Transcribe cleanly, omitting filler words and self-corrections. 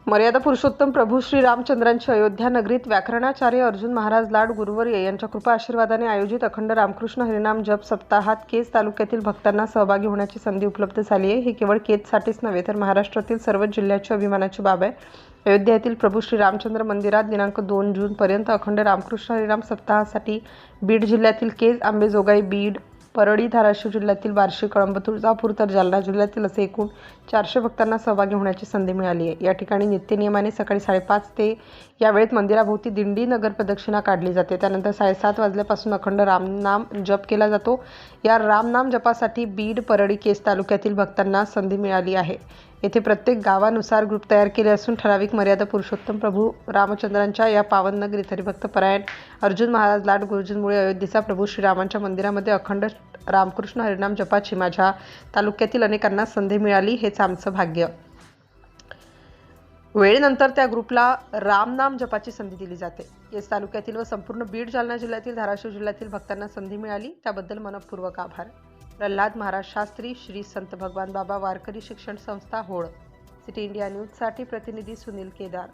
मर्यादा पुरुषोत्तम प्रभू श्री रामचंद्रांची अयोध्या नगरीत व्याकरणाचार्य अर्जुन महाराज लाड गुरुवर्य यांच्या कृपा आशीर्वादाने आयोजित अखंड रामकृष्ण हरिनाम जप सप्ताहात केज तालुक्यातील भक्तांना सहभागी होण्याची संधी उपलब्ध झाली आहे। ही केवळ केजसाठीच नव्हे तर महाराष्ट्रातील सर्व जिल्ह्याची अभिमानाची बाब आहे। अयोध्या येथील प्रभू श्री रामचंद्र मंदिरात दिनांक 2 जून पर्यंत अखंड रामकृष्ण हरिनाम सप्ताहासाठी बीड जिल्ह्यातील केज, आंबेजोगाई, बीड, परळी, धाराशिव जिल्ह्यातील बार्शी, कळंब, तुळजापूर तर जालना जिल्ह्यातील असे एकूण 400 भक्तांना सहभागी होण्याची संधी मिळाली आहे। या ठिकाणी नित्यनियमाने सकाळी 5:30 ते या वेळेत मंदिराभोवती दिंडी नगर प्रदक्षिणा काढली जाते। त्यानंतर 7:30 वाजल्यापासून अखंड रामनाम जप केला जातो। या रामनाम जपासाठी बीड, परळी, केज तालुक्यातील भक्तांना संधी मिळाली आहे। येथे प्रत्येक गावानुसार ग्रुप तयार केले असून ठराविक मर्यादा पुरुषोत्तम प्रभू रामचंद्रांच्या या पावन नगरीत हरिभक्त परायण अर्जुन महाराज लाड गुरुजींमुळे अयोध्येचा प्रभू श्रीरामांच्या मंदिरामध्ये अखंड रामकृष्ण हरिनाम जपाची माझ्या तालुक्यातील अनेकांना संधी मिळाली, हेच आमचं भाग्य। वेळेनंतर त्या ग्रुपला रामनाम जपाची संधी दिली जाते। केज तालुक्यातील व संपूर्ण बीड, जालना जिल्ह्यातील, धाराशिव जिल्ह्यातील भक्तांना संधी मिळाली त्याबद्दल मनपूर्वक आभार। प्रल्हाद महाराज शास्त्री, श्री संत भगवान बाबा वारकरी शिक्षण संस्था, होळ। सिटी इंडिया न्यूजसाठी प्रतिनिधी सुनील केदार।